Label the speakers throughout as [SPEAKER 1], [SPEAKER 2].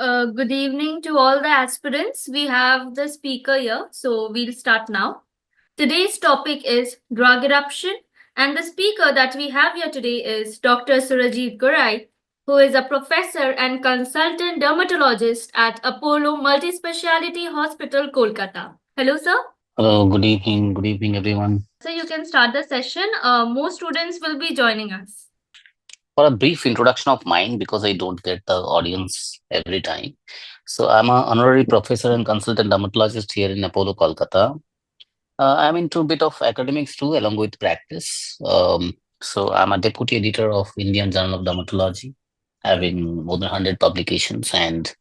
[SPEAKER 1] Good evening to all the aspirants. We have the speaker here, so we'll start now. Today's topic is drug eruption, and the speaker that we have here today is Dr. Surajit Gorai, who is a professor and consultant dermatologist at Apollo Multispeciality Hospital, Kolkata. Hello, sir.
[SPEAKER 2] Hello, good evening. Good evening, everyone.
[SPEAKER 1] So you can start the session. More students will be joining us.
[SPEAKER 2] For a brief introduction of mine, because I don't get the audience every time. So, I'm an honorary professor and consultant dermatologist here in Apollo, Kolkata. I'm into a bit of academics too, along with practice. So, I'm a deputy editor of Indian Journal of Dermatology, having more than 100 publications and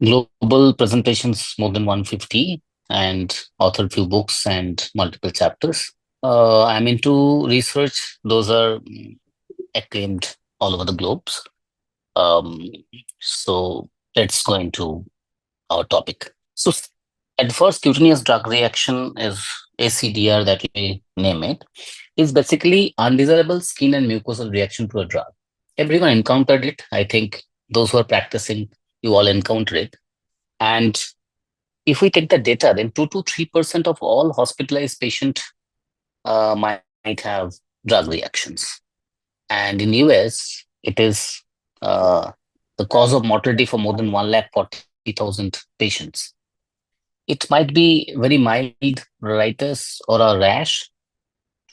[SPEAKER 2] global presentations more than 150, and authored few books and multiple chapters. I'm into research. Those are acclaimed all over the globes. Um, so let's go into our topic. So at first, cutaneous drug reaction is ACDR that we name it, is basically undesirable skin and mucosal reaction to a drug. Everyone encountered it. I think those who are practicing, you all encounter it. And if we take the data, then 2 to 3% of all hospitalized patients might have drug reactions. And in US, it is uh, the cause of mortality for more than 140,000 patients. It might be very mild rhinitis or a rash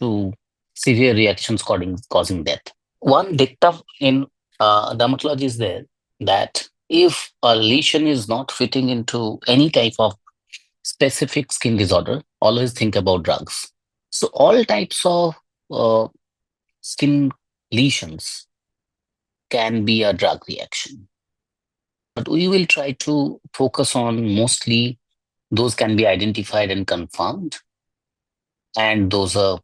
[SPEAKER 2] to severe reactions causing death. One dictum in dermatology is there that if a lesion is not fitting into any type of specific skin disorder, always think about drugs. So all types of uh, skin lesions can be a drug reaction. But we will try to focus on mostly those can be identified and confirmed, and those are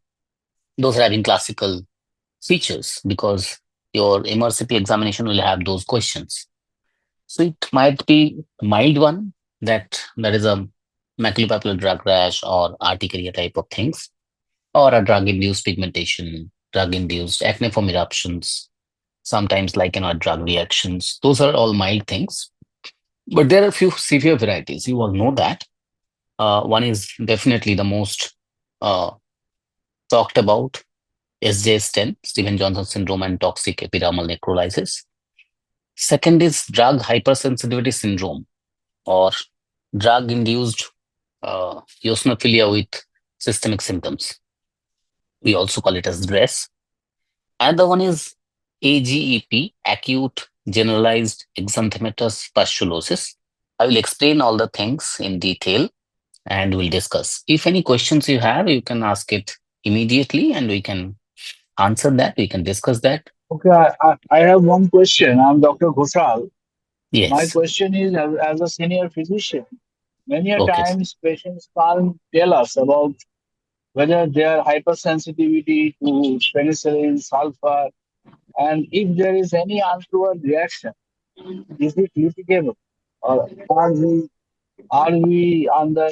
[SPEAKER 2] having classical features because your Mrcp examination will have those questions. So it might be mild one that is a maculopapular drug rash or urticaria type of things, or a drug-induced pigmentation, drug-induced acneiform eruptions, sometimes lichenoid drug reactions. Those are all mild things. But there are a few severe varieties. You all know that. One is definitely the most uh, talked about SJS10, Steven-Johnson syndrome, and toxic epidermal necrolysis. Second is drug hypersensitivity syndrome or drug induced eosinophilia with systemic symptoms. We also call it as DRESS. Another one is AGEP, acute generalized exanthematous pustulosis. I will explain all the things in detail and we'll discuss. If any questions you have, you can ask it immediately and we can answer that. We can discuss that.
[SPEAKER 3] Okay, I have one question. I'm Dr. Ghoshal. My
[SPEAKER 2] Yes.
[SPEAKER 3] question is, as a senior physician, many a
[SPEAKER 2] Okay.
[SPEAKER 3] times patients can't tell us about whether they are hypersensitivity to penicillin, sulfur, and if there is any untoward reaction, is it litigable, or are we under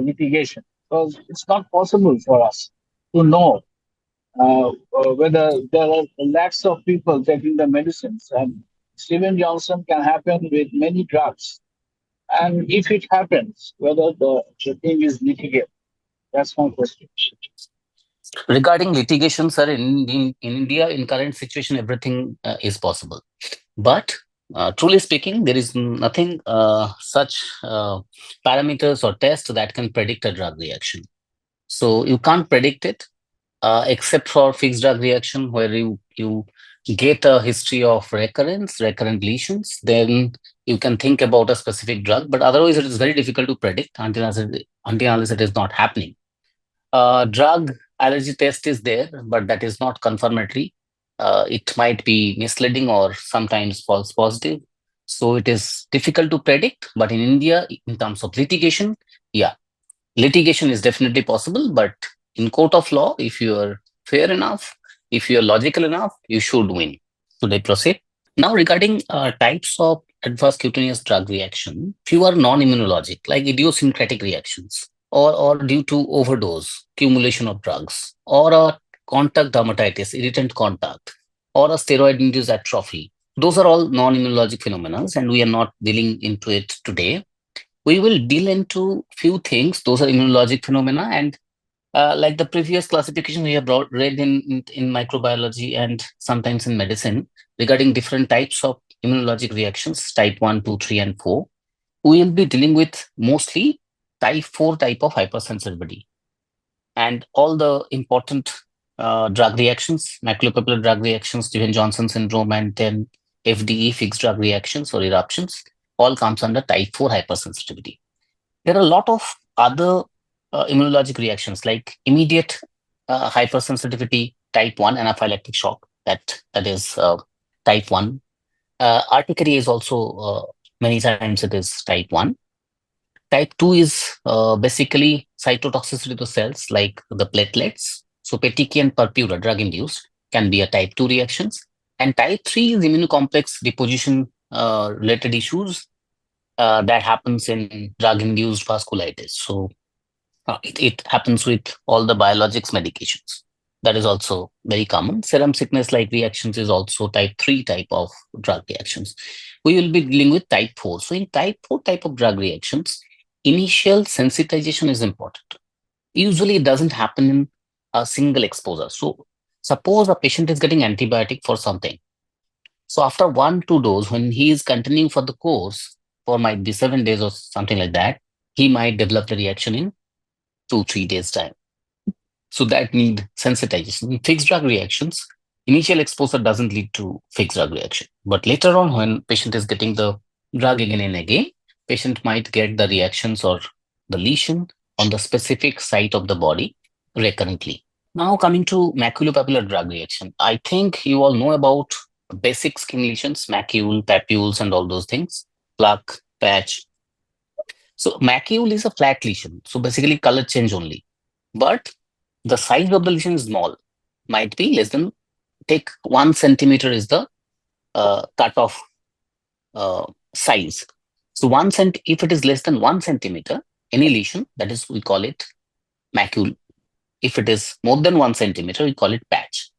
[SPEAKER 3] litigation? Because it's not possible for us to know whether there are lakhs of people taking the medicines, and Steven Johnson can happen with many drugs. And if it happens, whether the thing is litigable. That's my question.
[SPEAKER 2] Regarding litigation, sir, in India, in current situation, everything is possible. But truly speaking, there is nothing such parameters or tests that can predict a drug reaction. So you can't predict it except for fixed drug reaction, where you get a history of recurrent lesions. Then you can think about a specific drug. But otherwise, it is very difficult to predict until unless it is not happening. Drug allergy test is there, but that is not confirmatory. It might be misleading or sometimes false positive. So it is difficult to predict. But in India, in terms of litigation, yeah, litigation is definitely possible. But in court of law, if you are fair enough, if you are logical enough, you should win. Should I proceed? Now, regarding types of adverse cutaneous drug reaction, few are non-immunologic, like idiosyncratic reactions, or due to overdose, accumulation of drugs, or a contact dermatitis, irritant contact, or a steroid-induced atrophy. Those are all non-immunologic phenomena, and we are not dealing into it today. We will deal into few things. Those are immunologic phenomena, and like the previous classification we have read in microbiology and sometimes in medicine regarding different types of immunologic reactions, type 1, 2, 3, and 4. We will be dealing with mostly type 4 type of hypersensitivity and all the important drug reactions, maculopapular drug reactions, Stevens-Johnson syndrome, and then FDE, fixed drug reactions or eruptions, all comes under type 4 hypersensitivity. There are a lot of other immunologic reactions like immediate hypersensitivity, type 1 anaphylactic shock, that is type 1. Urticaria is also many times it is type 1. Type 2 is basically cytotoxicity to cells like the platelets. So petechiae and purpura, drug induced, can be a type 2 reactions. And type 3 is immunocomplex deposition related issues that happens in drug induced vasculitis. So it happens with all the biologics medications. That is also very common. Serum sickness like reactions is also type 3 type of drug reactions. We will be dealing with type 4. So in type 4 type of drug reactions, initial sensitization is important. Usually it doesn't happen in a single exposure. So suppose a patient is getting antibiotic for something. So after 1-2 dose, when he is continuing for the course for might be 7 days or something like that, he might develop the reaction in 2-3 days time. So that need sensitization. In fixed drug reactions, initial exposure doesn't lead to fixed drug reaction. But later on, when patient is getting the drug again and again, patient might get the reactions or the lesion on the specific site of the body recurrently. Now coming to maculopapular drug reaction. I think you all know about basic skin lesions, macule, papules, and all those things, plaque, patch. So macule is a flat lesion. So basically color change only. But the size of the lesion is small, might be less than, take 1 centimeter is the cutoff size. So if it is less than 1 centimeter, any lesion, that is, we call it macule. If it is more than 1 centimeter, we call it patch.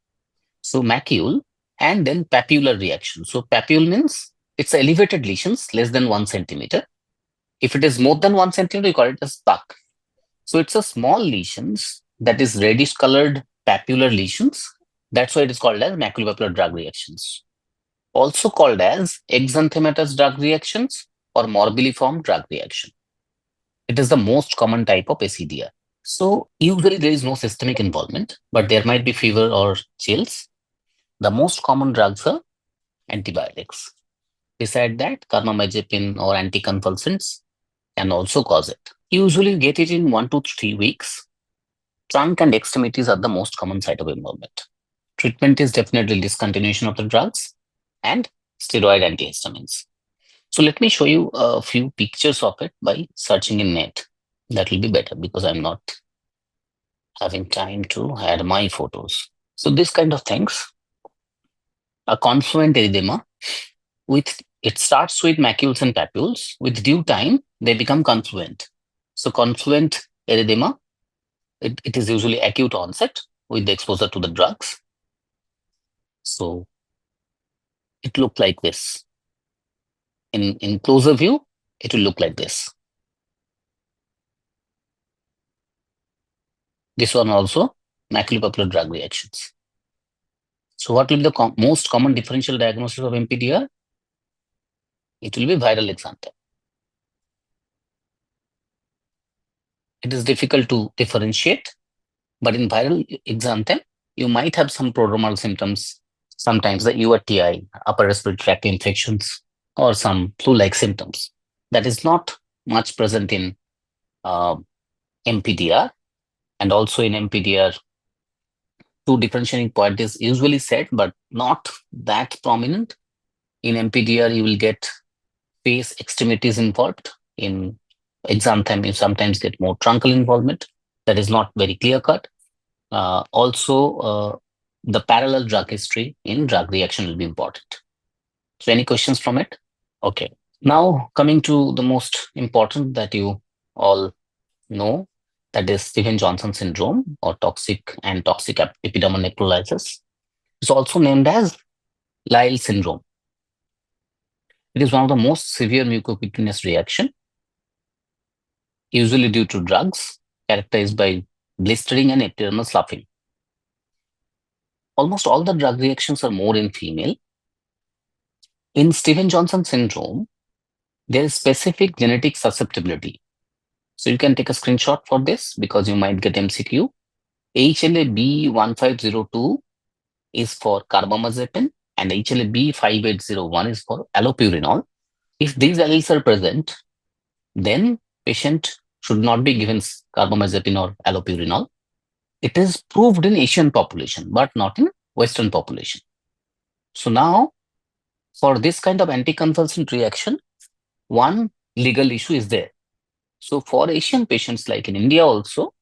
[SPEAKER 2] So macule and then papular reaction. So papule means it's elevated lesions less than 1 centimeter. If it is more than 1 centimeter, we call it as puck. So it's a small lesions that is reddish colored papular lesions. That's why it is called as maculopapular drug reactions. Also called as exanthematous drug reactions or morbilliform drug reaction. It is the most common type of ACDR. So usually there is no systemic involvement, but there might be fever or chills. The most common drugs are antibiotics. Beside that, carbamazepine or anticonvulsants can also cause it. Usually get it in 1 to 3 weeks. Trunk and extremities are the most common site of involvement. Treatment is definitely discontinuation of the drugs and steroid antihistamines. So let me show you a few pictures of it by searching in net. That will be better because I'm not having time to add my photos. So this kind of things, a confluent erythema, it starts with macules and papules. With due time, they become confluent. So confluent erythema, it is usually acute onset with the exposure to the drugs. So it looked like this. In closer view, it will look like this. This one also, maculopapular drug reactions. So what will be the most common differential diagnosis of MPDR? It will be viral exanthem. It is difficult to differentiate, but in viral exanthem, you might have some prodromal symptoms, sometimes the UTI, upper respiratory tract infections, or some flu-like symptoms. That is not much present in MPDR. And also in MPDR, two differentiating point is usually said, but not that prominent. In MPDR, you will get face extremities involved. In exanthem, you sometimes get more truncal involvement. That is not very clear-cut. Also, the parallel drug history in drug reaction will be important. So any questions from it? Okay. Now coming to the most important that you all know, that is Stevens-Johnson syndrome or toxic epidermal necrolysis. It's also named as Lyle syndrome. It is one of the most severe mucocutaneous reaction, usually due to drugs, characterized by blistering and epidermal sloughing. Almost all the drug reactions are more in female. In Stevens-Johnson syndrome, there is specific genetic susceptibility. So you can take a screenshot for this because you might get MCQ. HLA-B1502 is for carbamazepine and HLA-B5801 is for allopurinol. If these alleles are present, then patient should not be given carbamazepine or allopurinol. It is proved in Asian population, but not in Western population. So now, for this kind of anticonvulsant reaction, one legal issue is there. So for Asian patients, like in India also,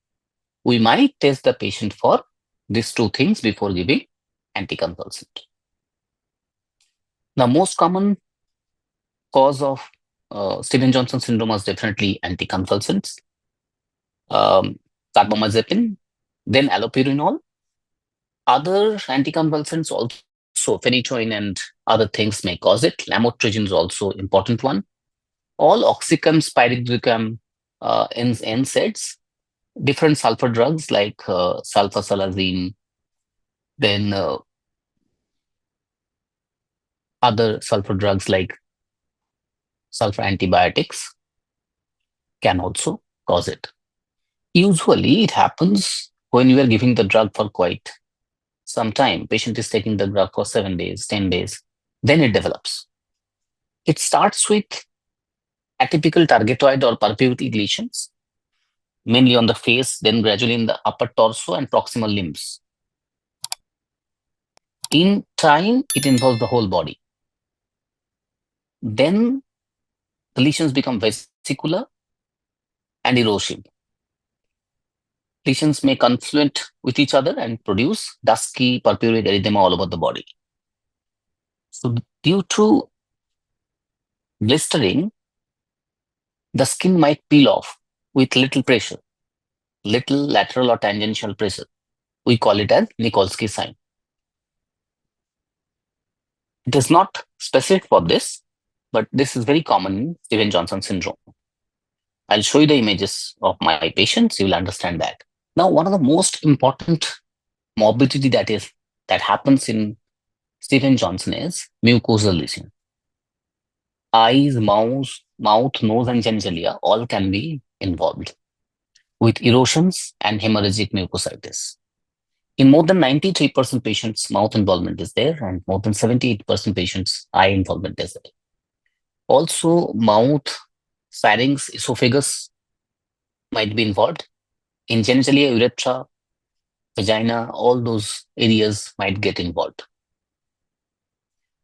[SPEAKER 2] we might test the patient for these two things before giving anticonvulsant. The most common cause of Stevens-Johnson syndrome is definitely anticonvulsants, carbamazepine, then allopurinol. Other anticonvulsants also, phenytoin and other things may cause it. Lamotrigine is also important one. All oxycodone, pyrethrum, NSAIDs, different sulfur drugs like sulfasalazine, then other sulfur drugs like sulfur antibiotics can also cause it. Usually it happens when you are giving the drug for quite some time. Patient is taking the drug for 7 days, 10 days, then it develops. It starts with atypical targetoid or purpuritic lesions, mainly on the face, then gradually in the upper torso and proximal limbs. In time, it involves the whole body. Then the lesions become vesicular and erosive. Lesions may confluent with each other and produce dusky purpuric erythema all over the body. So due to blistering, the skin might peel off with little pressure, little lateral or tangential pressure. We call it as Nikolsky sign. It is not specific for this, but this is very common in Stevens-Johnson syndrome. I'll show you the images of my patients. You will understand that. Now, one of the most important morbidity that happens in Stevens-Johnson is mucosal lesion. Eyes, mouth, nose, and genitalia all can be involved with erosions and hemorrhagic mucositis. In more than 93% patients, mouth involvement is there, and more than 78% patients, eye involvement is there. Also, mouth, pharynx, esophagus might be involved. In genitalia, urethra, vagina, all those areas might get involved.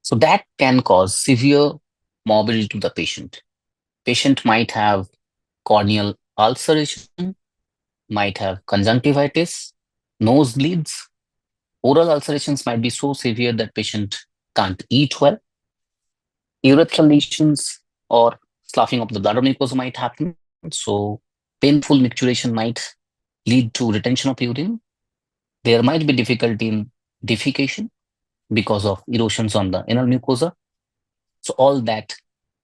[SPEAKER 2] So that can cause severe morbidity to the patient. Patient might have corneal ulceration, might have conjunctivitis, nosebleeds. Oral ulcerations might be so severe that patient can't eat well. Urethral lesions or sloughing of the bladder mucosa might happen. So painful micturition might lead to retention of urine. There might be difficulty in defecation because of erosions on the inner mucosa. So all that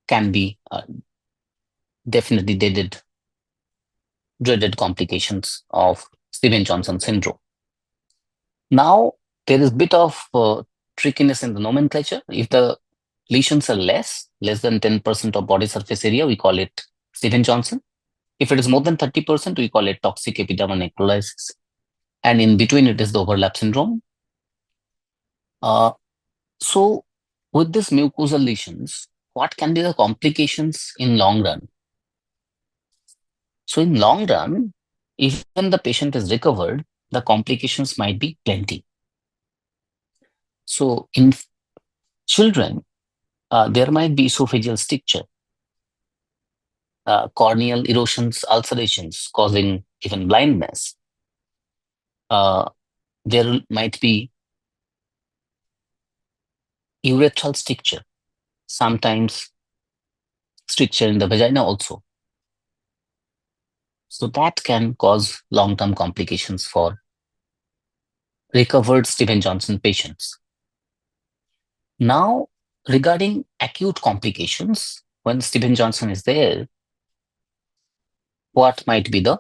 [SPEAKER 2] can be definitely dreaded complications of Stevens-Johnson syndrome. Now, there is a bit of trickiness in the nomenclature. If the lesions are less than 10% of body surface area, we call it Stevens-Johnson. If it is more than 30%, we call it toxic epidermal necrolysis. And in between, it is the overlap syndrome. So with these mucosal lesions, what can be the complications in long run? So in long run, even the patient is recovered, the complications might be plenty. So in children, there might be esophageal stricture, corneal erosions, ulcerations causing even blindness. There might be urethral stricture, sometimes stricture in the vagina also. So that can cause long-term complications for recovered Stevens-Johnson patients. Now, regarding acute complications, when Stephen Johnson is there, what might be the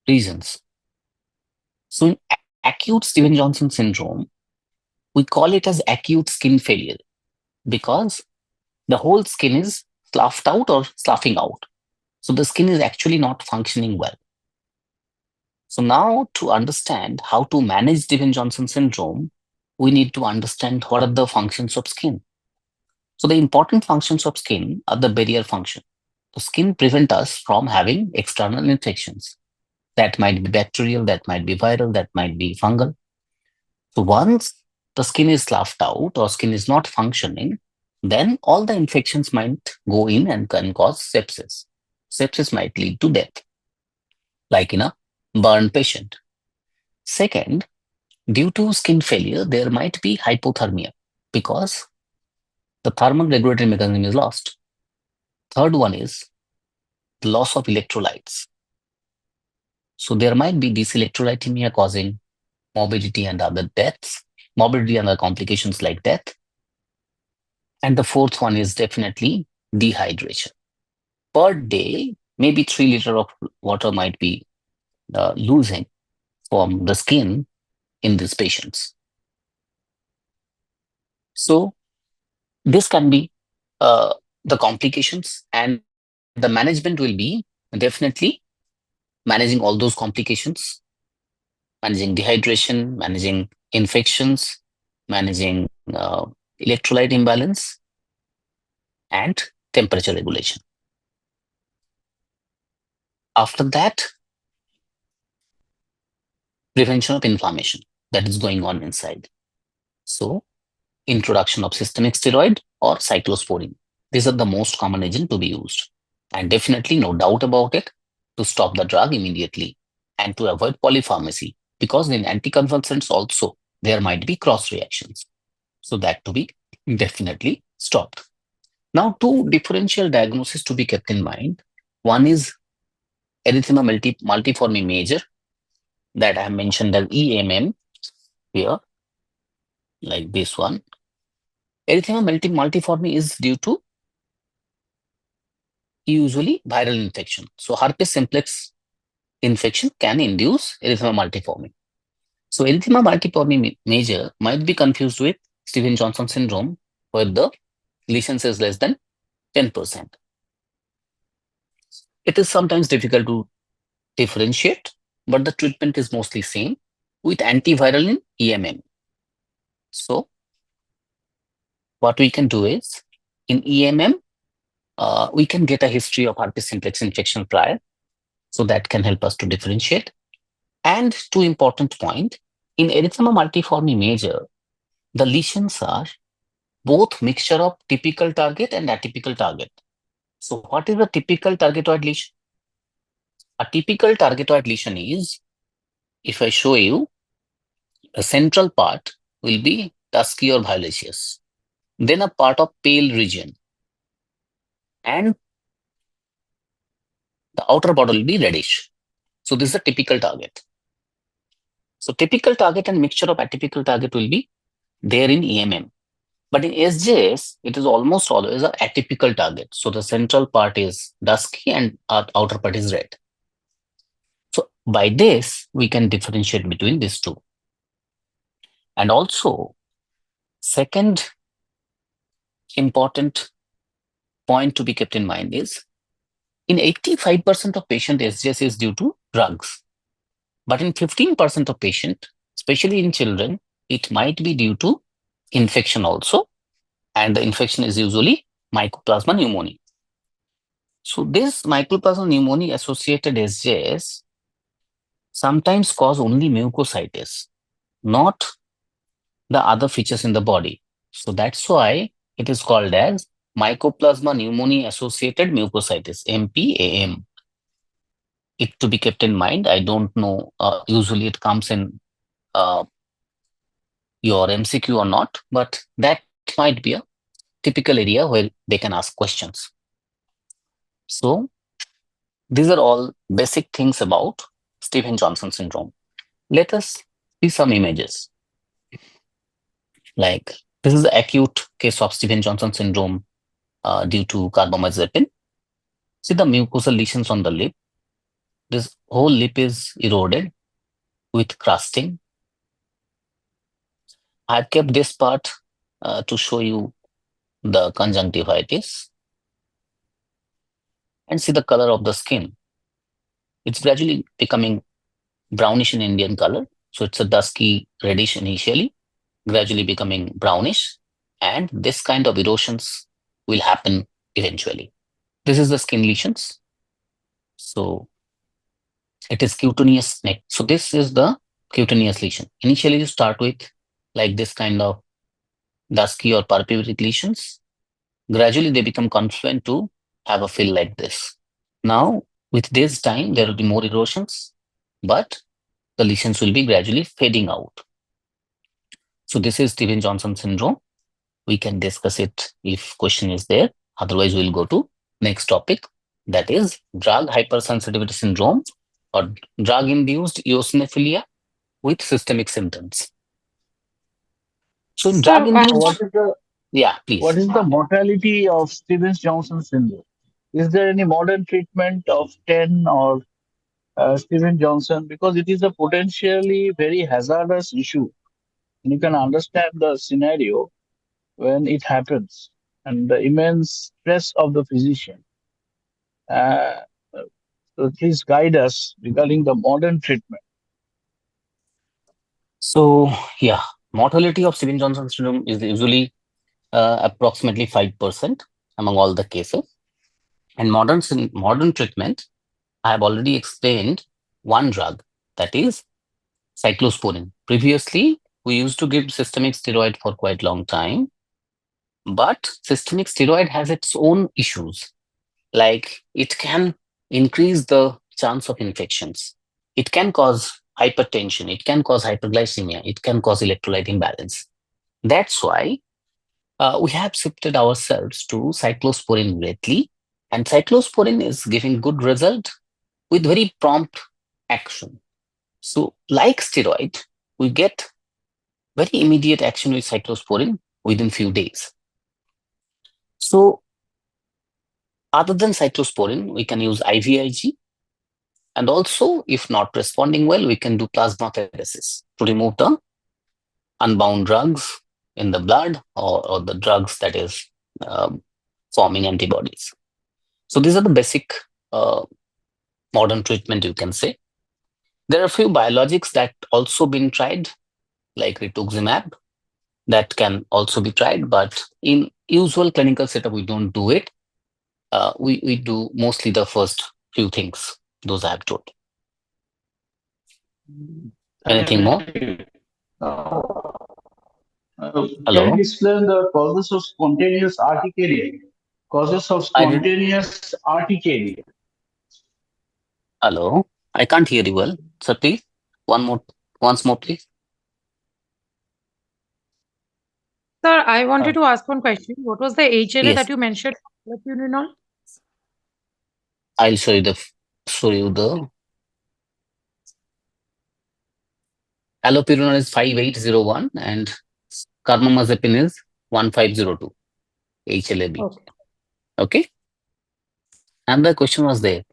[SPEAKER 2] reasons? So, in acute Stephen Johnson syndrome, we call it as acute skin failure because the whole skin is sloughed out or sloughing out. So, the skin is actually not functioning well. So, now to understand how to manage Stephen Johnson syndrome, we need to understand what are the functions of skin. So, the important functions of skin are the barrier function. The skin prevent us from having external infections. That might be bacterial, that might be viral, that might be fungal. So once the skin is sloughed out or skin is not functioning, then all the infections might go in and can cause sepsis. Sepsis might lead to death, like in a burn patient. Second, due to skin failure, there might be hypothermia because the thermal regulatory mechanism is lost. Third one is the loss of electrolytes. So there might be dyselectrolytemia causing morbidity and other deaths, morbidity and other complications like death. And the fourth one is definitely dehydration. Per day, maybe 3 liters of water might be losing from the skin in these patients. So this can be the complications, and the management will be definitely managing all those complications, managing dehydration, managing infections, managing electrolyte imbalance, and temperature regulation. After that, prevention of inflammation that is going on inside. So, introduction of systemic steroid or cyclosporine. These are the most common agent to be used. And definitely, no doubt about it, to stop the drug immediately and to avoid polypharmacy, because in anticonvulsants also there might be cross reactions. So that to be definitely stopped. Now, two differential diagnoses to be kept in mind. One is erythema multiforme major, that I have mentioned as EMM here, like this one. Erythema multiforme is due to usually viral infection. So herpes simplex infection can induce erythema multiforme. So erythema multiforme major might be confused with Stephen Johnson syndrome, where the lesions is less than 10%. It is sometimes difficult to differentiate, but the treatment is mostly same with antiviral in EMM. So what we can do is, in EMM, we can get a history of herpes simplex infection prior, so that can help us to differentiate. And two important point, in erythema multiforme major, the lesions are both mixture of typical target and atypical target. So what is a typical targetoid lesion? A typical targetoid lesion is, if I show you, the central part will be dusky or violaceous, then a part of pale region, and the outer border will be reddish. So this is a typical target. So typical target and mixture of atypical target will be there in EMM. But in SJS, it is almost always an atypical target. So the central part is dusky and outer part is red. So by this, we can differentiate between these two. And also, second important point to be kept in mind is, in 85% of patient, SJS is due to drugs. But in 15% of patient, especially in children, it might be due to infection also. And the infection is usually Mycoplasma pneumoniae. So this Mycoplasma pneumoniae associated SJS sometimes cause only mucositis, not the other features in the body. So that's why it is called as Mycoplasma pneumoniae associated mucositis, MPAM. It to be kept in mind. I don't know, usually it comes in your MCQ or not, but that might be a typical area where they can ask questions. So these are all basic things about Stephen Johnson syndrome. Let us see some images. Like this is the acute case of Stevens-Johnson syndrome due to carbamazepine. See the mucosal lesions on the lip. This whole lip is eroded with crusting. I've kept this part to show you the conjunctivitis and see the color of the skin. It's gradually becoming brownish in Indian color. So it's a dusky reddish initially, gradually becoming brownish. And this kind of erosions will happen eventually. This is the skin lesions. So it is cutaneous neck. So this is the cutaneous lesion. Initially, you start with like this kind of dusky or purpuric lesions. Gradually, they become confluent to have a fill like this. Now, with this time, there will be more erosions, but the lesions will be gradually fading out. So this is Stevens-Johnson syndrome. We can discuss it if question is there. Otherwise, we'll go to next topic. That is drug hypersensitivity syndrome or drug-induced eosinophilia with systemic symptoms. So in
[SPEAKER 4] Sir, I have
[SPEAKER 2] drug-induced, yeah,
[SPEAKER 3] what
[SPEAKER 2] please.
[SPEAKER 3] is the mortality of Stevens-Johnson syndrome? Is there any modern treatment of 10 or Steven Johnson? Because it is a potentially very hazardous issue. And you can understand the scenario when it happens and the immense stress of the physician. Uh, so please guide us regarding the modern treatment.
[SPEAKER 2] So yeah, mortality of Stevens-Johnson syndrome is usually approximately 5% among all the cases. And modern treatment, I have already explained one drug, that is cyclosporin. Previously, we used to give systemic steroid for quite long time, but systemic steroid has its own issues. Like it can increase the chance of infections. It can cause hypertension. It can cause hyperglycemia. It can cause electrolyte imbalance. That's why we have shifted ourselves to cyclosporin lately, and cyclosporin is giving good result with very prompt action. So, like steroid, we get very immediate action with cyclosporin within few days. So, other than cyclosporin, we can use IVIG, and also, if not responding well, we can do plasmapheresis to remove the unbound drugs in the blood or the drugs that is um, forming antibodies. So these are the basic uh, modern treatment, you can say. There are a few biologics that also been tried, like rituximab, that can also be tried, but in usual clinical setup, we don't do it. We do mostly the first few things, those I have told. Anything more?
[SPEAKER 3] Thank you. Can you
[SPEAKER 2] Hello?
[SPEAKER 3] explain the causes of spontaneous urticaria? Causes of
[SPEAKER 2] I did.
[SPEAKER 3] spontaneous urticaria.
[SPEAKER 2] Hello? I can't hear you well. So please, once more, please.
[SPEAKER 4] Sir, I wanted
[SPEAKER 2] Uh,
[SPEAKER 4] to ask one question. What was the HLA that
[SPEAKER 2] yes,
[SPEAKER 4] you mentioned? Allopurinol?
[SPEAKER 2] I'll show you the allopurinol is 5801 and carbamazepine is 1502 HLA-B.
[SPEAKER 4] Okay.
[SPEAKER 2] Okay. And the question was there.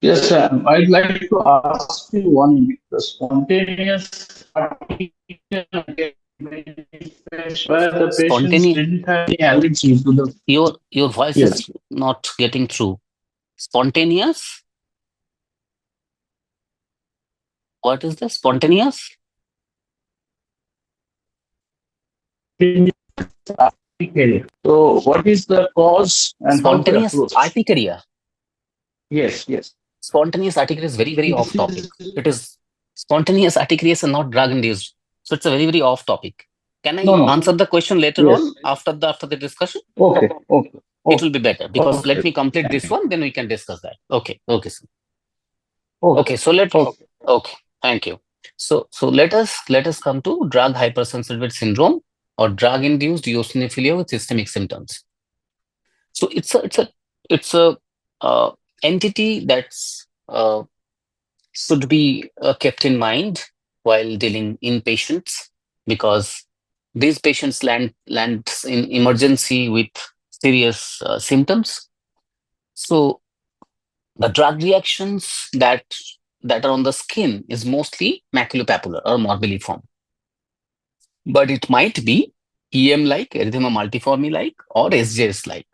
[SPEAKER 3] Yes, sir. I'd like to ask you one. The spontaneous urticaria where the patients
[SPEAKER 2] Spontaneous.
[SPEAKER 3] didn't have any allergy to the.
[SPEAKER 2] Your voice
[SPEAKER 3] Yes.
[SPEAKER 2] is not getting through. Spontaneous. What is the spontaneous?
[SPEAKER 3] Urticaria. So, what is the cause and how to
[SPEAKER 2] Spontaneous
[SPEAKER 3] approach?
[SPEAKER 2] urticaria.
[SPEAKER 3] Yes, yes.
[SPEAKER 2] Spontaneous urticaria is very, very
[SPEAKER 3] This
[SPEAKER 2] off topic.
[SPEAKER 3] is
[SPEAKER 2] It is spontaneous urticaria is not drug induced. So it's a very, very off topic. Can
[SPEAKER 3] no,
[SPEAKER 2] I
[SPEAKER 3] no.
[SPEAKER 2] answer the question later
[SPEAKER 3] Yes.
[SPEAKER 2] on after the discussion?
[SPEAKER 3] Okay, okay,
[SPEAKER 2] It will
[SPEAKER 3] okay,
[SPEAKER 2] be better because let
[SPEAKER 3] okay.
[SPEAKER 2] me complete
[SPEAKER 3] Thank
[SPEAKER 2] this
[SPEAKER 3] you.
[SPEAKER 2] one, then we can discuss that. Okay, okay, sir.
[SPEAKER 3] Okay,
[SPEAKER 2] Okay, so let
[SPEAKER 3] okay.
[SPEAKER 2] okay, thank you. So let us come to drug hypersensitivity syndrome or drug induced eosinophilia with systemic symptoms. So it's a entity that's should be kept in mind while dealing in patients because these patients land in emergency with serious symptoms. So the drug reactions that are on the skin is mostly maculopapular or morbilliform, but it might be EM-like, erythema multiforme-like, or SJS-like.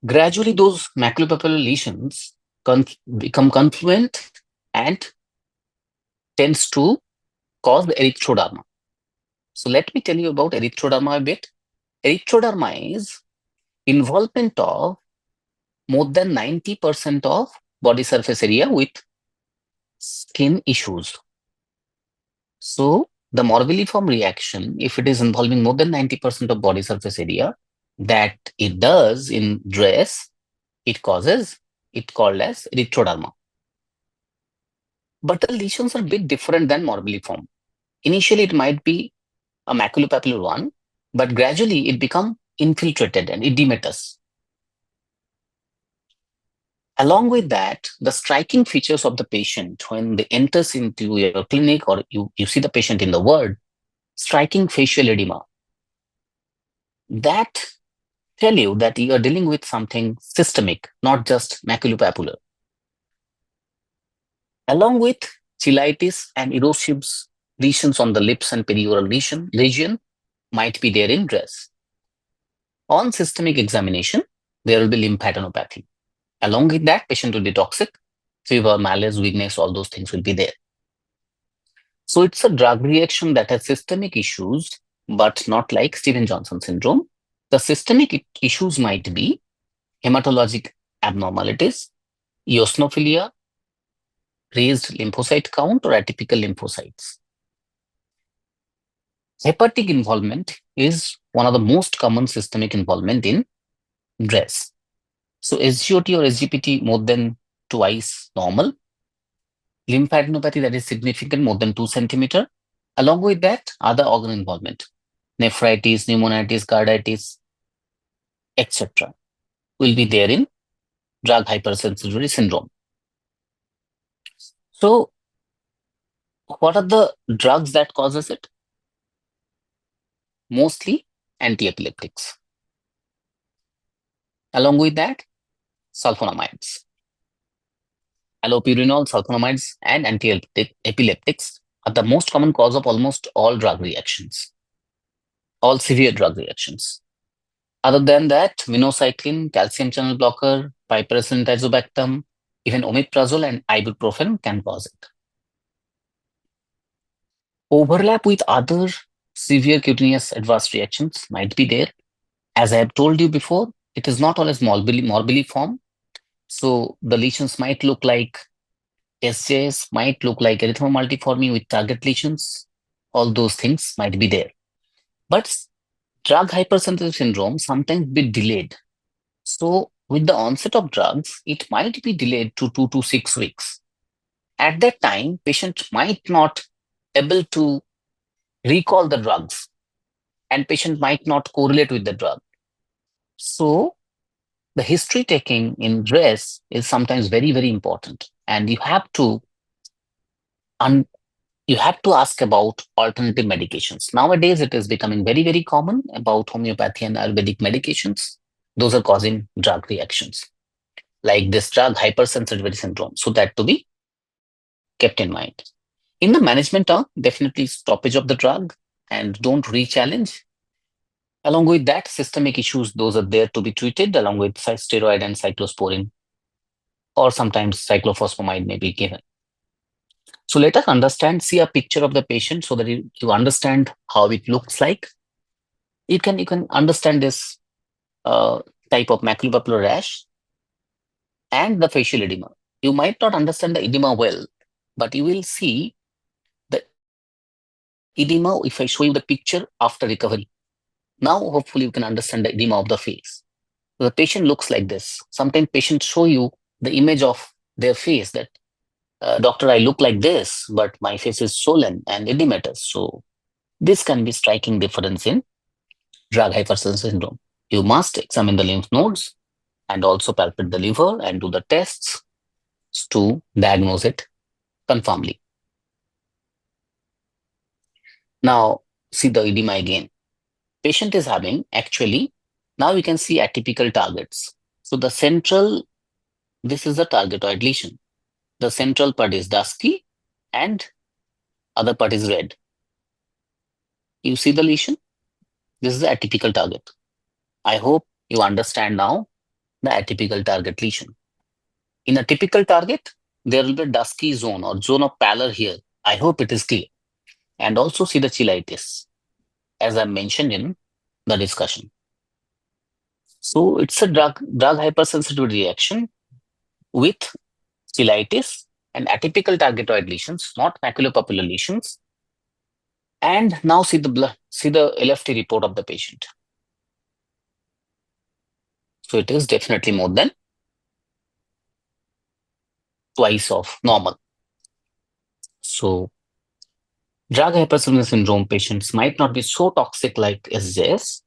[SPEAKER 2] Gradually, those maculopapular lesions become confluent and tends to cause erythroderma. So let me tell you about erythroderma a bit. Erythroderma is involvement of more than 90% of body surface area with skin issues. So the morbilliform reaction, if it is involving more than 90% of body surface area, that it does in dress, it causes it called as erythroderma. But the lesions are a bit different than morbilliform. Initially, it might be a maculopapular one, but gradually it become infiltrated and edematous. Along with that, the striking features of the patient when they enters into your clinic or you see the patient in the ward, striking facial edema, that tell you that you are dealing with something systemic, not just maculopapular. Along with cheilitis and erosive lesions on the lips and perioral region might be there in dress. On systemic examination, there will be lymphadenopathy. Along with that, patient will be toxic, fever, malaise, weakness, all those things will be there. So it's a drug reaction that has systemic issues, but not like Stevens-Johnson syndrome. The systemic issues might be hematologic abnormalities, eosinophilia, raised lymphocyte count, or atypical lymphocytes. Hepatic involvement is one of the most common systemic involvement in DRESS. So SGOT or SGPT more than twice normal. Lymphadenopathy that is significant, more than 2 centimeter. Along with that, other organ involvement, nephritis, pneumonitis, carditis, etc. will be there in drug hypersensitivity syndrome. So what are the drugs that causes it? Mostly anti-epileptics. Along with that, sulfonamides. Allopurinol, sulfonamides, and anti-epileptics are the most common cause of almost all drug reactions, all severe drug reactions. Other than that, minocycline, calcium channel blocker, piperacillin tazobactam, even omeprazole and ibuprofen can cause it. Overlap with other severe cutaneous adverse reactions might be there. As I have told you before, it is not always morbilliform. So the lesions might look like SJS, might look like erythema multiforme with target lesions. All those things might be there. But drug hypersensitivity syndrome sometimes be delayed. So with the onset of drugs, it might be delayed to 2 to 6 weeks. At that time, patient might not able to recall the drugs and patient might not correlate with the drug. So the history taking in DRESS is sometimes very, very important. And you have to ask about alternative medications. Nowadays, it is becoming very, very common about homeopathy and Ayurvedic medications. Those are causing drug reactions, like this drug hypersensitivity syndrome. So that to be kept in mind. In the management term, definitely stoppage of the drug and don't re-challenge. Along with that, systemic issues, those are there to be treated along with steroid and cyclosporin, or sometimes cyclophosphamide may be given. So let us see a picture of the patient so that you understand how it looks like. You can understand this type of maculopapular rash and the facial edema. You might not understand the edema well, but you will see the edema if I show you the picture after recovery. Now, hopefully, you can understand the edema of the face. The patient looks like this. Sometimes patients show you the image of their face that, doctor, I look like this, but my face is swollen and edematous. So this can be striking difference in drug hypersensitivity syndrome. You must examine the lymph nodes and also palpate the liver and do the tests to diagnose it conformly. Now, see the edema again. Patient is having actually, now we can see atypical targets. So the central, this is the targetoid lesion. The central part is dusky and other part is red. You see the lesion? This is the atypical target. I hope you understand now the atypical target lesion. In a typical target, there will be a dusky zone or zone of pallor here. I hope it is clear. And also see the cheilitis, as I mentioned in the discussion. So it's a drug hypersensitivity reaction with cheilitis and atypical targetoid lesions, not maculopapular lesions. And now see the LFT report of the patient. So it is definitely more than twice of normal. So drug hypersensitivity syndrome patients might not be so toxic like SJS.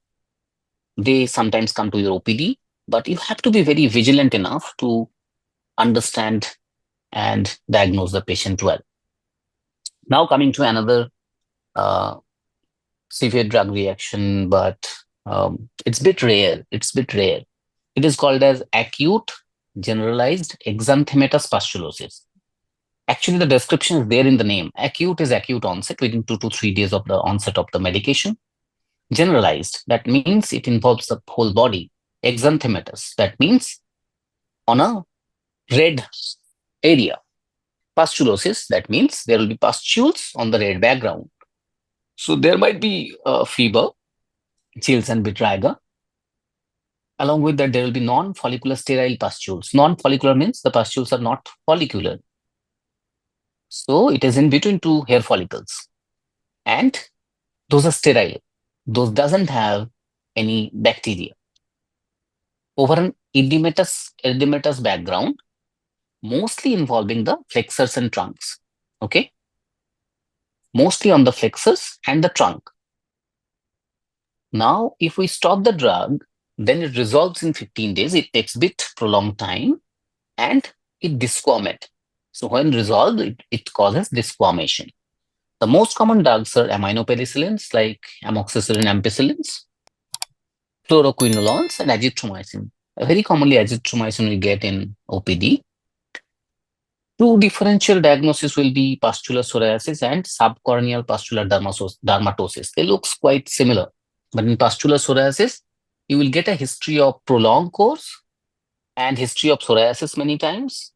[SPEAKER 2] They sometimes come to your OPD, but you have to be very vigilant enough to understand and diagnose the patient well. Now coming to another severe drug reaction, but it's bit rare. It is called as acute generalized exanthematous pustulosis. Actually, the description is there in the name. Acute is acute onset within 2 to 3 days of the onset of the medication. Generalized, that means it involves the whole body. Exanthematous, that means on a red area. Pustulosis, that means there will be pustules on the red background. So there might be fever, chills and vitiligo. Along with that, there will be non-follicular sterile pustules. Non-follicular means the pustules are not follicular. So it is in between two hair follicles. And those are sterile. Those doesn't have any bacteria. Over an edematous background, mostly involving the flexors and trunks. Okay? Mostly on the flexors and the trunk. Now, if we stop the drug, then it resolves in 15 days. It takes a bit prolonged time and it disquamate. So when resolved, it causes disquamation. The most common drugs are aminopenicillins like amoxicillin, ampicillins, fluoroquinolones, and azithromycin. Very commonly, azithromycin we get in OPD. Two differential diagnoses will be pustular psoriasis and subcorneal pustular dermatosis. They look quite similar, but in pustular psoriasis, you will get a history of prolonged course and history of psoriasis many times.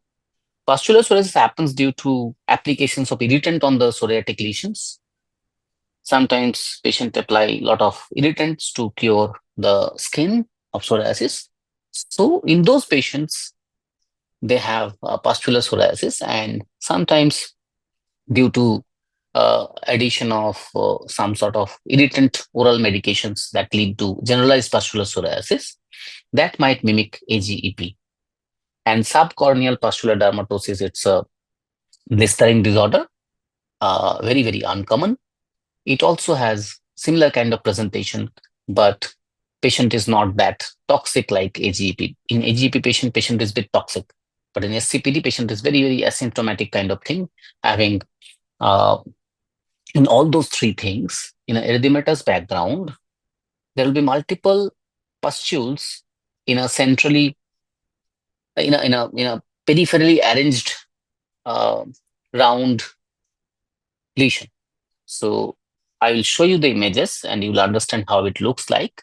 [SPEAKER 2] Pustular psoriasis happens due to applications of irritant on the psoriatic lesions. Sometimes patients apply a lot of irritants to cure the skin of psoriasis. So in those patients, they have pustular psoriasis, and sometimes due to addition of some sort of irritant oral medications that lead to generalized pustular psoriasis, that might mimic AGEP. And subcorneal pustular dermatosis, it's a blistering disorder, very, very uncommon. It also has similar kind of presentation, but patient is not that toxic like AGEP. In AGEP patient is a bit toxic, but in SCPD patient is very, very asymptomatic kind of thing, having in all those three things, in an erythematous background, there will be multiple pustules in a centrally, in a peripherally arranged round lesion. So I will show you the images and you will understand how it looks like.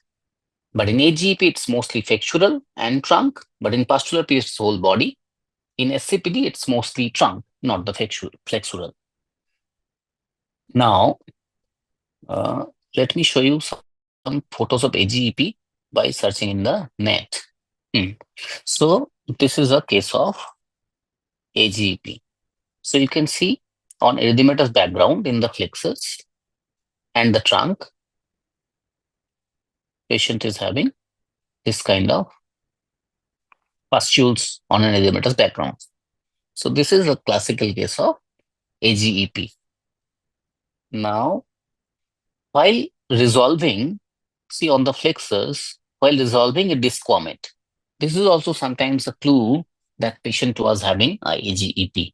[SPEAKER 2] But in AGP, it's mostly flexural and trunk, but in pustular P, it's whole body. In SCPD, it's mostly trunk, not the flexural. Now, let me show you some photos of AGEP by searching in the net. So this is a case of AGEP. So you can see on erythematous background in the flexors and the trunk, patient is having this kind of pustules on an erythematous background. So this is a classical case of AGEP. Now, while resolving, see on the flexors, while resolving it disquamate. This is also sometimes a clue that patient was having a AGEP.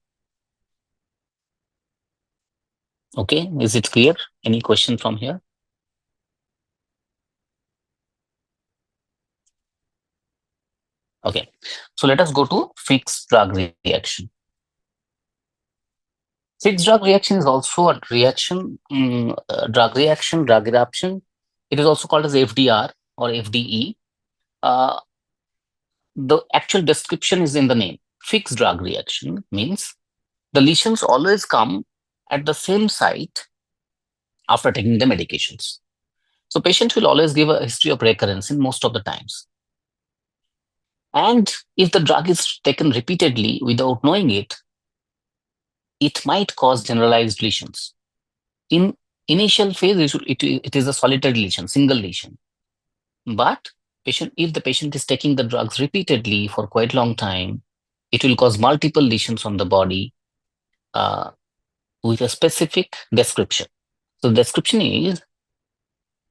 [SPEAKER 2] Okay, is it clear? Any question from here? Okay, so let us go to fixed drug reaction. Fixed drug reaction is also a reaction, drug eruption. It is also called as FDR or FDE. Uh, the actual description is in the name. Fixed drug reaction means the lesions always come at the same site after taking the medications. So patient will always give a history of recurrence in most of the times. And if the drug is taken repeatedly without knowing it, it might cause generalized lesions. In initial phase, it is a solitary lesion, single lesion. But if the patient is taking the drugs repeatedly for quite long time, it will cause multiple lesions on the body uh, with a specific description. So the description is,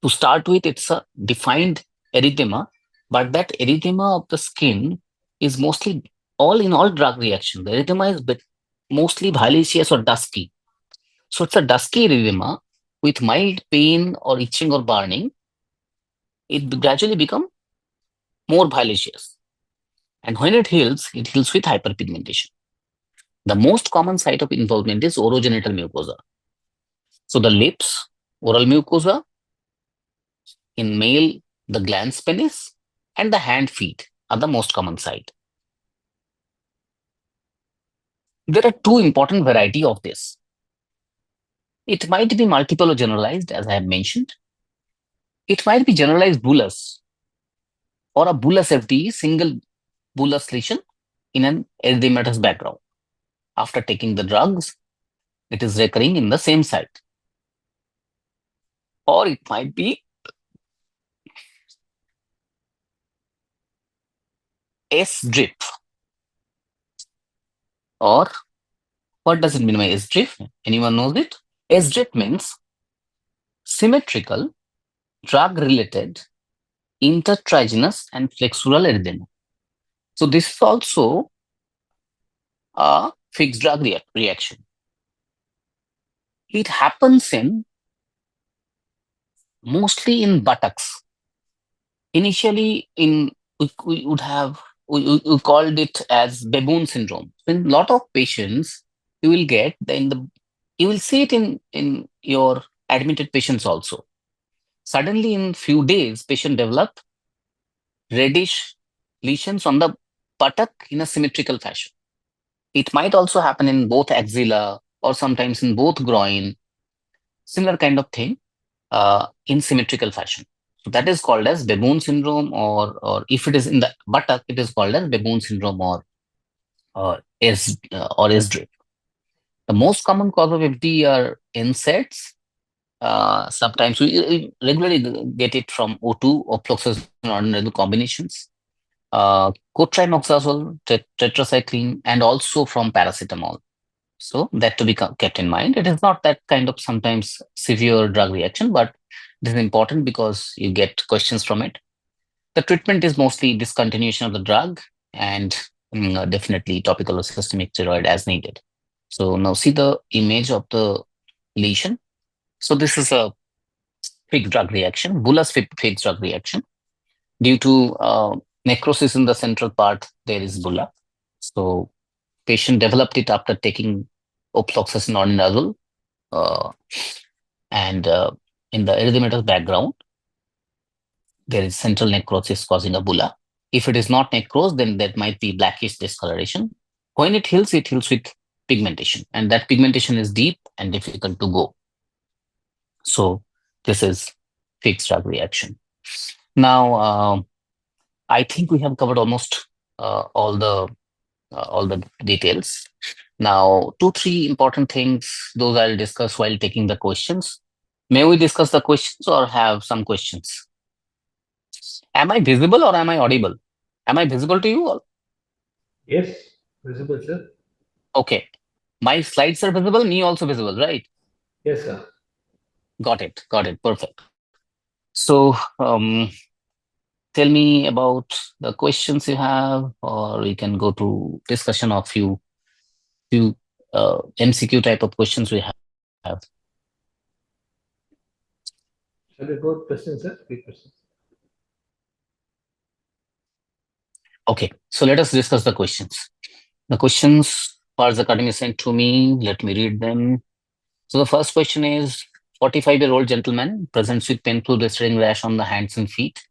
[SPEAKER 2] to start with, it's a defined erythema, but that erythema of the skin is mostly all drug reaction. The erythema is mostly violaceous or dusky. So it's a dusky erythema with mild pain or itching or burning. It gradually becomes more violaceous. And when it heals with hyperpigmentation. The most common site of involvement is orogenital mucosa. So the lips, oral mucosa, in male, the glans penis, and the hand feet are the most common site. There are two important variety of this. It might be multiple or generalized, as I have mentioned. It might be generalized bullous or a bullous FD, single bullous lesion in an erythematous background. After taking the drugs, it is recurring in the same site. Or it might be S drip. Or what does it mean by S drip? Anyone knows it? S drip means symmetrical, drug-related, intertriginous, and flexural erythema. So this is also a fixed drug reaction. It happens in mostly in buttocks. Initially, we would have we called it as baboon syndrome. In a lot of patients, you will get you will see it in your admitted patients also. Suddenly, in few days, patient develop reddish lesions on the buttock in a symmetrical fashion. It might also happen in both axilla or sometimes in both groin, similar kind of thing in symmetrical fashion. So that is called as baboon syndrome, or if it is in the buttock, it is called as baboon syndrome or S drip. The most common cause of FD are NSAIDs. Sometimes we regularly get it from O2 or fluoxetine ordinary combinations, cotrimoxazole, tetracycline, and also from paracetamol. So that to be kept in mind. It is not that kind of sometimes severe drug reaction, but it is important because you get questions from it. The treatment is mostly discontinuation of the drug and definitely topical or systemic steroid as needed. So now see the image of the lesion. So this is a fixed drug reaction, bullous fixed drug reaction. Due to necrosis in the central part, there is bulla. So patient developed it after taking ofloxacin or indazole, and in the erythematous background, there is central necrosis causing a bulla. If it is not necrosed, then that might be blackish discoloration. When it heals with pigmentation, and that pigmentation is deep and difficult to go. So this is fixed drug reaction. Now, I think we have covered almost all the details. Now, 2-3 important things, those I'll discuss while taking the questions. May we discuss the questions or have some questions? Am I visible or am I audible? Am I visible to you all?
[SPEAKER 5] Yes, visible, sir.
[SPEAKER 2] Okay. My slides are visible, me also visible, right?
[SPEAKER 5] Yes, sir.
[SPEAKER 2] Got it. Perfect. So, tell me about the questions you have, or we can go to discussion of few MCQ type of questions we have.
[SPEAKER 5] Shall we go to questions, sir? Three questions.
[SPEAKER 2] Okay, so let us discuss the questions. The questions Farz Academy sent to me. Let me read them. So the first question is 45-year-old gentleman presents with painful blistering rash on the hands and feet,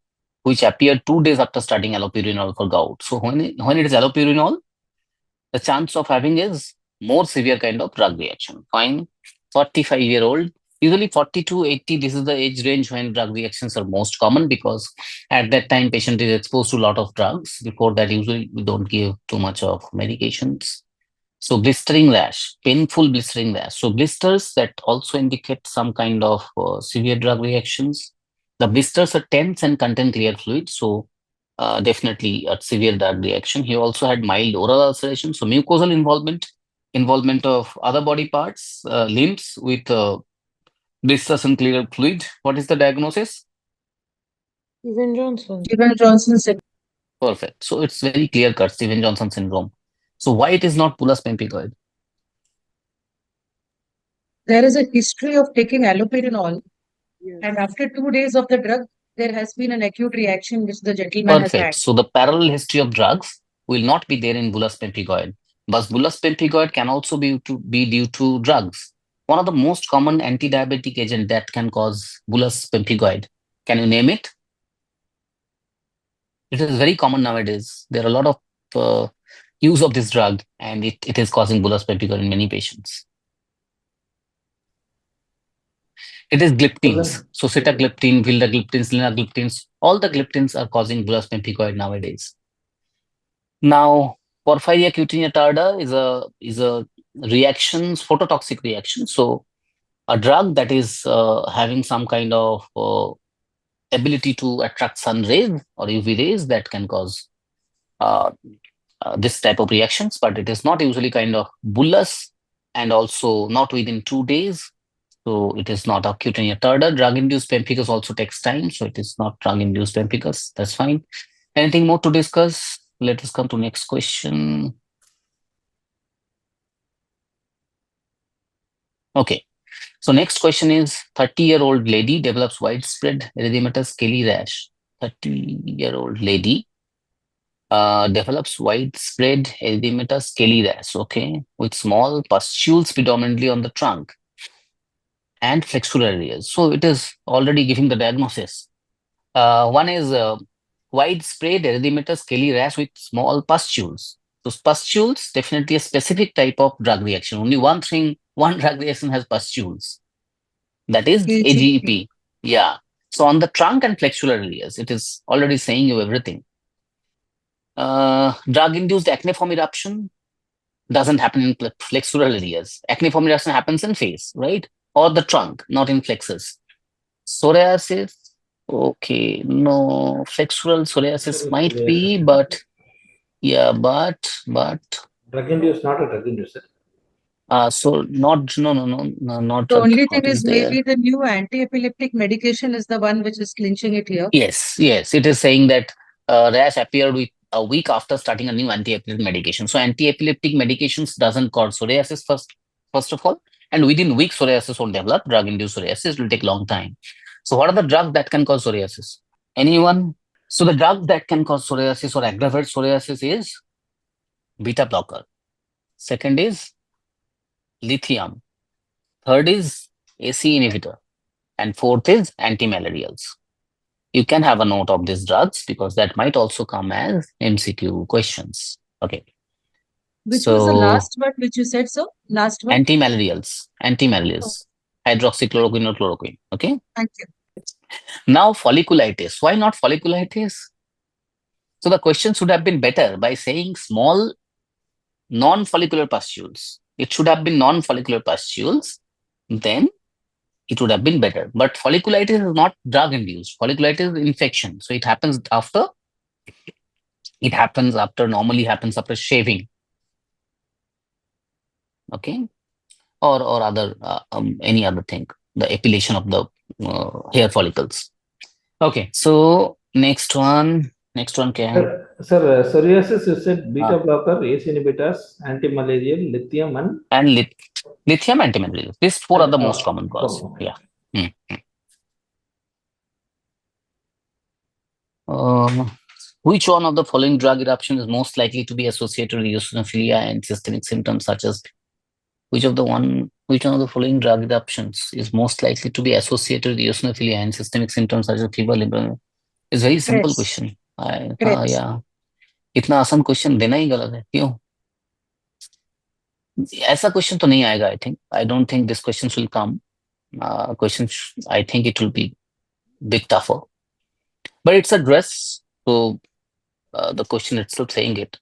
[SPEAKER 2] which appeared 2 days after starting allopurinol for gout. So when it is allopurinol, the chance of having is more severe kind of drug reaction. Fine. 45-year-old, usually 40 to 80, this is the age range when drug reactions are most common because at that time patient is exposed to a lot of drugs. Before that, usually we don't give too much of medications. So blistering rash, painful blistering rash. So blisters that also indicate some kind of severe drug reactions. The blisters are tense and contain clear fluid. So definitely a severe drug reaction. He also had mild oral ulceration. So mucosal involvement of other body parts, limbs with blisters and clear fluid. What is the diagnosis?
[SPEAKER 4] Stephen-Johnson syndrome.
[SPEAKER 2] Perfect. So it's very clear cut, Stephen-Johnson syndrome. So why it is not bullous pemphigoid?
[SPEAKER 4] There is a history of taking allopurinol, and after 2 days of the drug, there has been an acute reaction which the gentleman has had.
[SPEAKER 2] Perfect. So the parallel history of drugs will not be there in bullous pemphigoid. But bullous pemphigoid can also be due to drugs. One of the most common anti-diabetic agent that can cause bullous pemphigoid. Can you name it? It is very common nowadays. There are a lot of use of this drug, and it is causing bullous pemphigoid in many patients. It is gliptins. So sitagliptin, vildagliptins, linagliptins, all the gliptins are causing bullous pemphigoid nowadays. Now, porphyria cutanea tarda is a reaction, phototoxic reaction. So a drug that is having some kind of ability to attract sun rays or UV rays that can cause this type of reactions, but it is not usually kind of bullous and also not within 2 days. So it is not a cutanea tarda. Drug-induced pemphigus also takes time, so it is not drug-induced pemphigus. That's fine. Anything more to discuss? Let us come to next question. Okay. So next question is 30-year-old lady develops widespread erythematous scaly rash. 30-year-old lady develops widespread erythematous scaly rash, okay, with small pustules predominantly on the trunk and flexural areas. So it is already giving the diagnosis. One is widespread erythematous scaly rash with small pustules. So pustules, definitely a specific type of drug reaction. Only one drug reaction has pustules. That is AGEP. Yeah. So on the trunk and flexural areas, it is already saying you everything. Drug-induced acneiform eruption doesn't happen in flexural areas. Acneiform eruption happens in face, right? Or the trunk, not in flexus. Psoriasis, okay, no, flexural psoriasis might be, but yeah, but
[SPEAKER 5] Drug-induced, not a drug-induced, sir.
[SPEAKER 2] so not not
[SPEAKER 4] The only thing
[SPEAKER 2] not
[SPEAKER 4] is
[SPEAKER 2] there.
[SPEAKER 4] maybe the new anti-epileptic medication is the one which is clinching it here.
[SPEAKER 2] Yes, it is saying that rash appeared with a week after starting a new anti-epileptic medication. So anti-epileptic medications doesn't cause psoriasis first of all, and within weeks psoriasis won't develop. Drug-induced psoriasis will take long time. So what are the drugs that can cause psoriasis? Anyone? So the drug that can cause psoriasis or aggravate psoriasis is beta blocker. Second is lithium. Third is AC inhibitor. And fourth is antimalarials. You can have a note of these drugs because that might also come as MCQ questions. Okay.
[SPEAKER 4] Which was the last one which you said, sir? Last one?
[SPEAKER 2] Antimalarials. Hydroxychloroquine or chloroquine. Okay.
[SPEAKER 4] Thank you.
[SPEAKER 2] Now folliculitis. Why not folliculitis? So the question should have been better by saying small non-follicular pustules. It should have been non-follicular pustules. Then it would have been better. But folliculitis is not drug-induced. Folliculitis is infection. So it happens after. Normally happens after shaving. Okay. Or other any other thing. The epilation of the hair follicles. Okay. So next one can.
[SPEAKER 5] Sir, psoriasis, you said beta blocker, ACE inhibitors, antimalarial, lithium, and
[SPEAKER 2] Lithium antimalarial. These four are the most common cause. Yeah. Which one of the following drug eruption is most likely to be associated with eosinophilia and systemic symptoms such as which one of the following drug eruptions is most likely to be associated with eosinophilia and systemic symptoms such as fever, liver? It's very simple
[SPEAKER 4] Correct.
[SPEAKER 2] question.
[SPEAKER 4] Correct.
[SPEAKER 2] Yeah. इतना आसान question देना ही गलत है क्यों ऐसा question तो नहीं आएगा I don't think this question will come question I think it will be bit tougher but it's a dress so the question itself saying it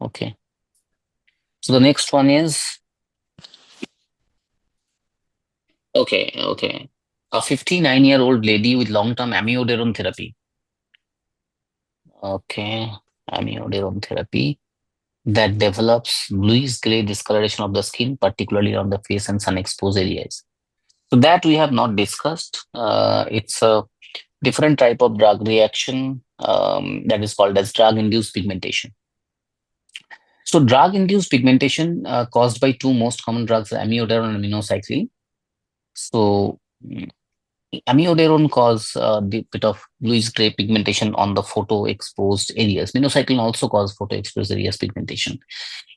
[SPEAKER 2] okay so the next one is okay a 59-year-old lady with long-term amiodarone therapy okay amiodarone therapy that develops bluish-gray discoloration of the skin, particularly on the face and sun-exposed areas. So that we have not discussed. It's a different type of drug reaction that is called as drug-induced pigmentation. So drug-induced pigmentation caused by two most common drugs, amiodarone and minocycline. So amiodarone cause the bit of bluish-gray pigmentation on the photo-exposed areas. Minocycline also cause photo-exposed areas pigmentation.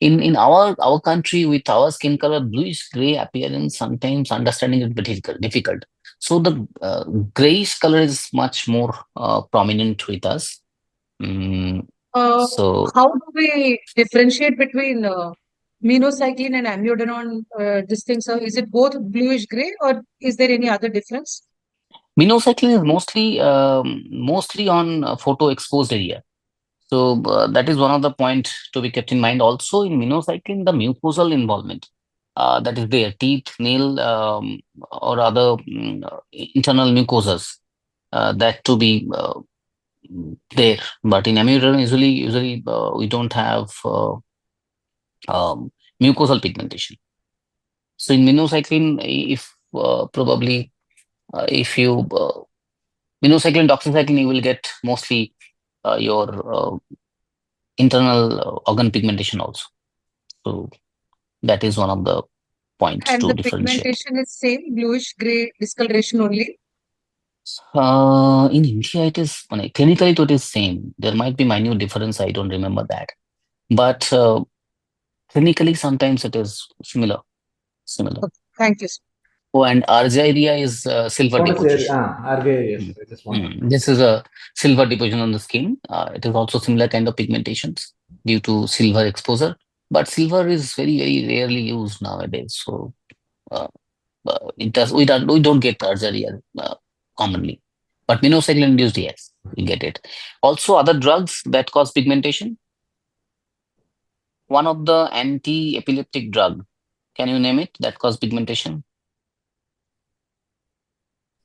[SPEAKER 2] In our country with our skin color bluish gray appearance sometimes understanding it difficult so the grayish color is much more prominent with us so
[SPEAKER 4] How do we differentiate between minocycline and amiodarone? This thing, sir, is it both bluish gray or is there any other difference?
[SPEAKER 2] minocycline is mostly on photo exposed area. So that is one of the point to be kept in mind. Also in minocycline, the mucosal involvement that is there, teeth, nail, or other internal mucosas that to be there. But in amiodarone, usually we don't have mucosal pigmentation. So in minocycline, if probably if you minocycline, doxycycline, you will get mostly your internal organ pigmentation also. So that is one of the points
[SPEAKER 4] And
[SPEAKER 2] to
[SPEAKER 4] the
[SPEAKER 2] differentiate.
[SPEAKER 4] pigmentation is same, bluish gray discoloration only.
[SPEAKER 2] In India, it is clinically it is same. There might be minute difference. I don't remember that, but clinically sometimes it is similar.
[SPEAKER 4] Okay, thank you, sir.
[SPEAKER 2] Oh, and argyria is silver
[SPEAKER 5] What is
[SPEAKER 2] deposition.
[SPEAKER 5] Argyria? Yes, I just want
[SPEAKER 2] This is a silver deposition on the skin. It is also similar kind of pigmentations due to silver exposure, but silver is very rarely used nowadays. So it does we don't get argyria commonly, but minocycline induced, yes, we get it. Also, other drugs that cause pigmentation. One of the anti-epileptic drug. Can you name it that cause pigmentation?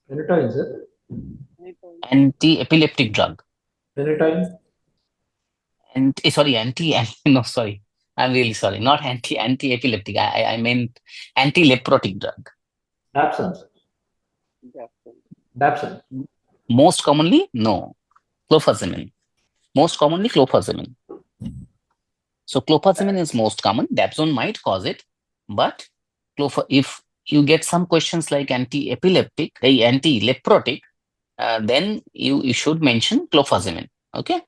[SPEAKER 5] Phenytoin, sir.
[SPEAKER 2] Anti-epileptic drug.
[SPEAKER 5] Phenytoin.
[SPEAKER 2] No, sorry. I'm really sorry. Not anti-epileptic. I meant anti-leprotic drug.
[SPEAKER 5] Dapsone, sir. Dapsone.
[SPEAKER 2] Most commonly, no. Clofazimine. Most commonly, clofazimine. So clofazimine is most common. Dapsone might cause it, but if you get some questions like anti-epileptic, anti-leprotic, then you should mention clofazimine. Okay.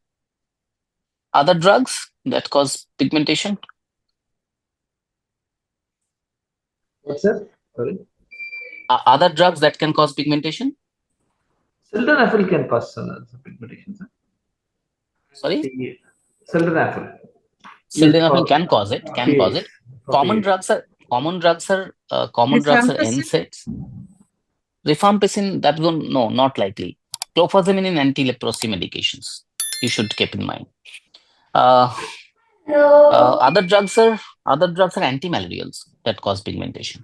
[SPEAKER 2] Other drugs that cause pigmentation?
[SPEAKER 5] What, sir? Sorry.
[SPEAKER 2] Other drugs that can cause pigmentation?
[SPEAKER 5] Sildenafil can cause pigmentation, sir.
[SPEAKER 2] Sorry?
[SPEAKER 5] Sildenafil.
[SPEAKER 2] Sildenafil can cause it. Common drugs are
[SPEAKER 4] Rifampicin?
[SPEAKER 2] NSAIDs. Rifampicin, that one, no, not likely. Clofazimine in anti-leprosy medications. You should keep in mind. Other drugs are antimalarials that cause pigmentation.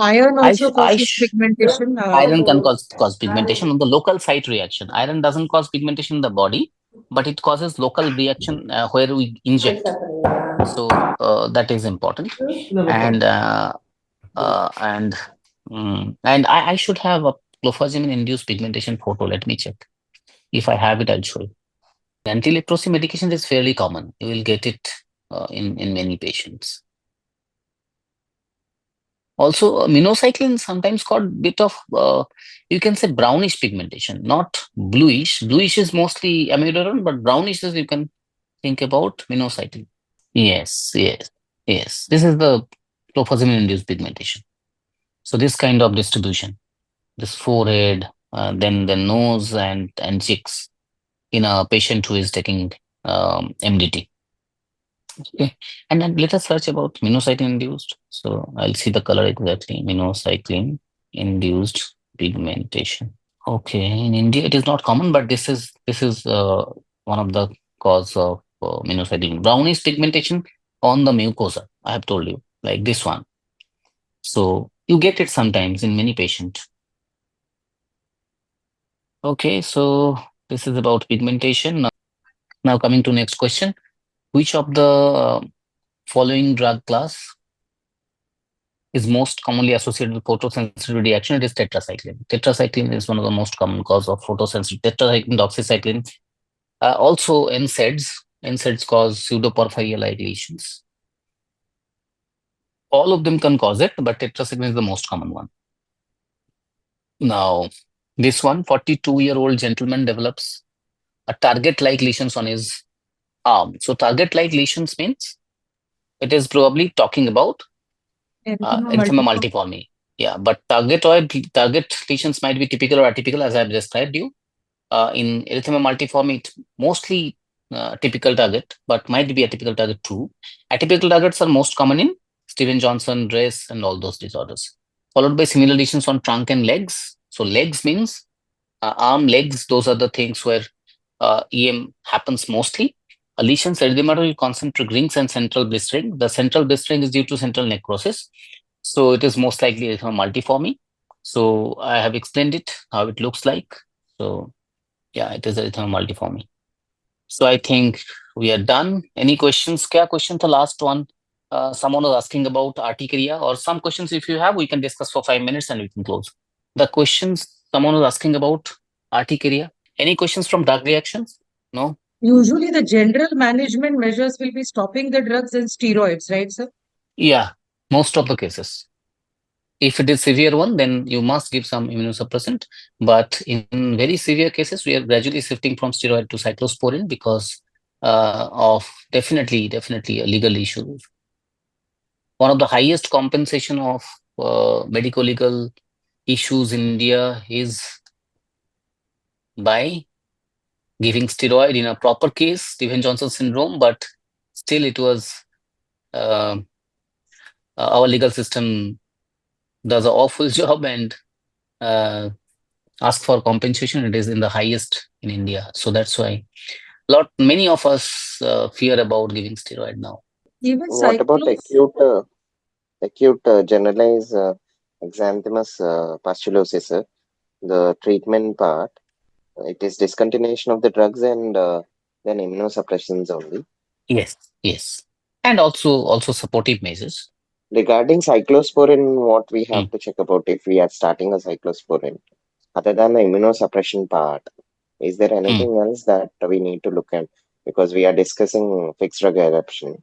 [SPEAKER 4] Iron also causes pigmentation.
[SPEAKER 2] Iron can cause pigmentation on the local site reaction. Iron doesn't cause pigmentation in the body, but it causes local reaction where we inject. So that is important. And I should have a clofazimine induced pigmentation photo. Let me check. If I have it, I'll show you. Anti-leprosy medication is fairly common. You will get it in many patients. Also, minocycline sometimes got bit of, you can say brownish pigmentation, not bluish. Bluish is mostly amiodarone, but brownish is you can think about minocycline. Yes, yes, yes. This is the clofazimine-induced pigmentation. So this kind of distribution, this forehead, then the nose and cheeks in a patient who is taking MDT. Okay. And then let us search about minocycline induced. So I'll see the color exactly. Minocycline induced pigmentation. Okay, in India it is not common, but this is one of the cause of minocycline. Brownish pigmentation on the mucosa. I have told you, like this one. So you get it sometimes in many patients. Okay, so this is about pigmentation. Now coming to next question. Which of the following drug class is most commonly associated with photosensitivity reaction? It is tetracycline. Tetracycline is one of the most common cause of photosensitivity. Tetracycline, doxycycline, also NSAIDs. NSAIDs cause pseudoporphyria-like lesions. All of them can cause it, but tetracycline is the most common one. Now, this one, 42-year-old gentleman develops a target-like lesions on his arm. So target-like lesions means it is probably talking about erythema multiforme. Yeah, but target lesions might be typical or atypical, as I have described you. In erythema multiforme, it's mostly typical target, but might be atypical target too. Atypical targets are most common in Steven-Johnson, Dress, and all those disorders. Followed by similar lesions on trunk and legs. So legs means arm, legs, those are the things where EM happens mostly. Lesions, erythematoid concentric rings and central blistering. The central blistering is due to central necrosis. So it is most likely erythema multiforme. So I have explained it, how it looks like. So yeah, it is erythema multiforme. So I think we are done. Any questions? Kya question? The last one. Someone was asking about urticaria, or some questions if you have, we can discuss for 5 minutes and we can close. The questions someone was asking about urticaria. Any questions from drug reactions? No?
[SPEAKER 4] Usually, the general management measures will be stopping the drugs and steroids, right, sir?
[SPEAKER 2] Yeah, most of the cases. If it is severe one, then you must give some immunosuppressant. But in very severe cases, we are gradually shifting from steroid to cyclosporin because of definitely a legal issue. One of the highest compensation of medico-legal issues in India is by giving steroid in a proper case, Stevens-Johnson syndrome, but still it was our legal system does an awful job and ask for compensation. It is in the highest in India. So that's why many of us fear about giving steroid now.
[SPEAKER 4] Even
[SPEAKER 6] What about acute generalized xanthemus pustulosis, sir? The treatment part, it is discontinuation of the drugs and then immunosuppressions only.
[SPEAKER 2] Yes. And also supportive measures.
[SPEAKER 6] Regarding cyclosporin, what we have to check about if we are starting a cyclosporin, other than the immunosuppression part, is there anything else that we need to look at? Because we are discussing fixed drug eruption.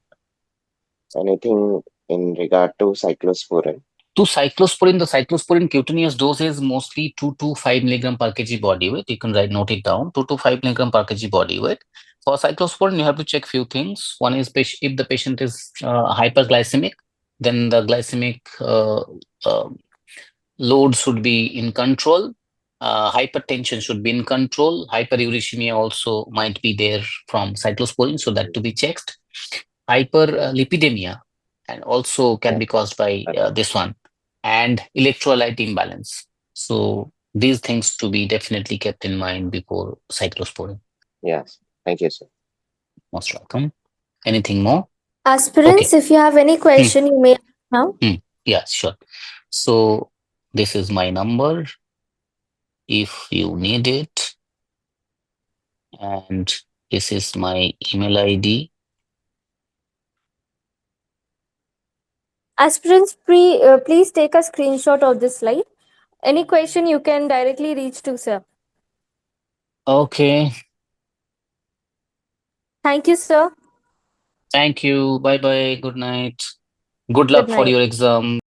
[SPEAKER 6] Anything in regard to cyclosporin?
[SPEAKER 2] To cyclosporin, the cyclosporin cutaneous dose is mostly 2 to 5 milligram per kg body weight. You can note it down, 2 to 5 milligram per kg body weight. For cyclosporin, you have to check few things. One is if the patient is hyperglycemic, then the glycemic load should be in control. Hypertension should be in control. Hyperuricemia also might be there from cyclosporin, so that to be checked. Hyperlipidemia and also can be caused by this one, and electrolyte imbalance. So these things to be definitely kept in mind before cyclosporin.
[SPEAKER 6] Yes, thank you, sir.
[SPEAKER 2] Most welcome. Anything more?
[SPEAKER 1] Aspirants, if you have any question, you may ask now.
[SPEAKER 2] Yeah, sure. So this is my number if you need it, and this is my email ID.
[SPEAKER 1] Aspirants, please take a screenshot of this slide. Any question you can directly reach to sir.
[SPEAKER 2] Okay.
[SPEAKER 1] Thank you, sir.
[SPEAKER 2] Thank you. Bye bye. Good night. Good luck for your exam.